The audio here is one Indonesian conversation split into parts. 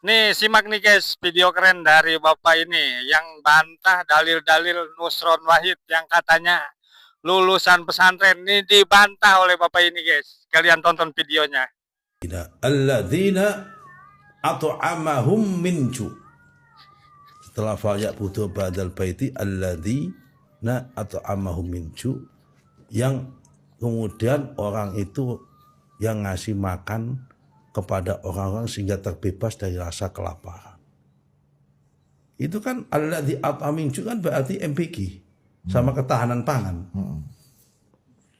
Nih, simak nih guys, video keren dari Bapak ini yang bantah dalil-dalil Nusron Wahid yang katanya lulusan pesantren. Ini dibantah oleh Bapak ini guys. Kalian tonton videonya. Alladzina at'amahum min ju. Setelah fa'ya butuh badal baiti alladzina at'amahum min ju, yang kemudian orang itu yang ngasih makan kepada orang-orang sehingga terbebas dari rasa kelaparan. Itu kan alladzi at'amahum min ju kan berarti MPG sama ketahanan pangan.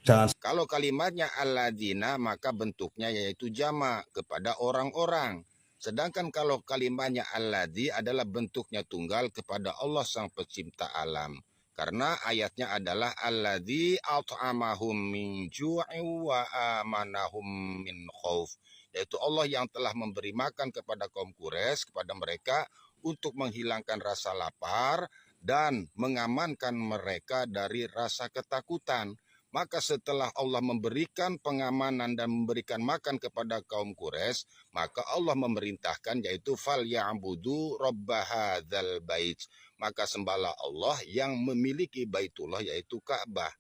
Jangan Kalau kalimatnya alladzina maka bentuknya yaitu jama kepada orang-orang. Sedangkan kalau kalimatnya alladzi adalah bentuknya tunggal kepada Allah sang pencipta alam. Karena ayatnya adalah alladzi at'amahum min ju'in wa amanahum min khauf. Yaitu Allah yang telah memberi makan kepada kaum Quraisy, kepada mereka untuk menghilangkan rasa lapar dan mengamankan mereka dari rasa ketakutan. Maka setelah Allah memberikan pengamanan dan memberikan makan kepada kaum Quraisy, maka Allah memerintahkan yaitu fal ya'budu rabb hadzal bait. Maka sembahlah Allah yang memiliki Baitullah yaitu Ka'bah.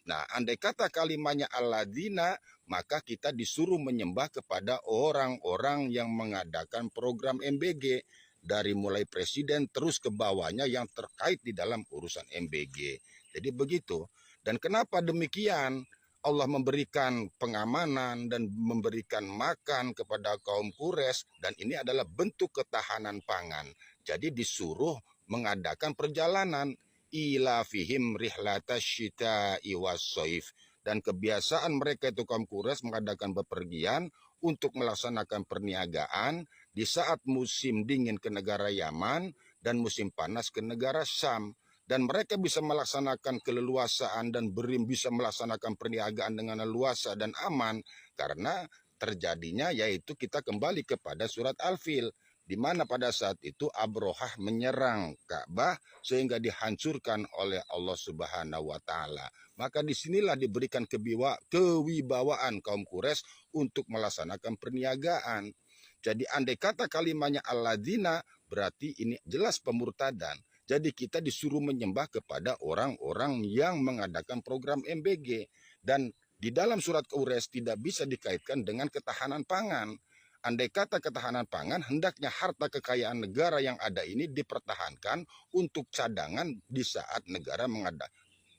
Nah, andai kata kalimatnya alladzina, maka kita disuruh menyembah kepada orang-orang yang mengadakan program MBG dari mulai presiden terus ke bawahnya yang terkait di dalam urusan MBG. Jadi begitu. Dan kenapa demikian? Allah memberikan pengamanan dan memberikan makan kepada kaum Quraisy dan ini adalah bentuk ketahanan pangan. Jadi disuruh mengadakan perjalanan ila fihim rihlatasyita'i was-shaif, dan kebiasaan mereka itu kaum Quraisy mengadakan bepergian untuk melaksanakan perniagaan di saat musim dingin ke negara Yaman dan musim panas ke negara Syam. Dan mereka bisa melaksanakan keleluasaan dan bisa melaksanakan perniagaan dengan leluasa dan aman karena terjadinya yaitu kita kembali kepada surat Al-Fil, di mana pada saat itu Abrohah menyerang Ka'bah sehingga dihancurkan oleh Allah Subhanahu wa Ta'ala. Maka disinilah diberikan kewibawaan kaum Quraisy untuk melaksanakan perniagaan. Jadi andai kata kalimatnya alladzina berarti ini jelas pemurtadan. Jadi kita disuruh menyembah kepada orang-orang yang mengadakan program MBG. Dan di dalam surat Quraisy tidak bisa dikaitkan dengan ketahanan pangan. Andai kata ketahanan pangan, hendaknya harta kekayaan negara yang ada ini dipertahankan untuk cadangan di saat negara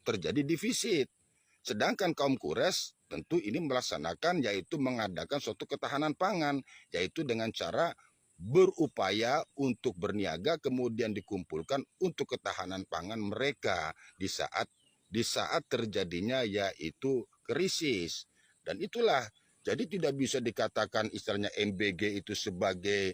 terjadi defisit. Sedangkan kaum Quraisy tentu ini melaksanakan yaitu mengadakan suatu ketahanan pangan, yaitu dengan cara berupaya untuk berniaga kemudian dikumpulkan untuk ketahanan pangan mereka di saat terjadinya yaitu krisis. Dan itulah jadi tidak bisa dikatakan istilahnya MBG itu sebagai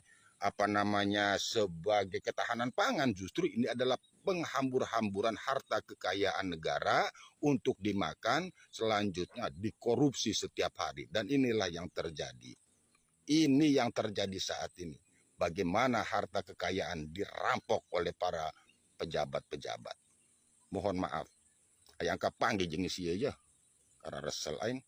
sebagai ketahanan pangan. Justru ini adalah penghambur-hamburan harta kekayaan negara untuk dimakan, selanjutnya dikorupsi setiap hari. Dan inilah yang terjadi. Ini yang terjadi saat ini. Bagaimana harta kekayaan dirampok oleh para pejabat-pejabat. Mohon maaf. Ayang kapanggih jeung sia aja. Karena resel aing.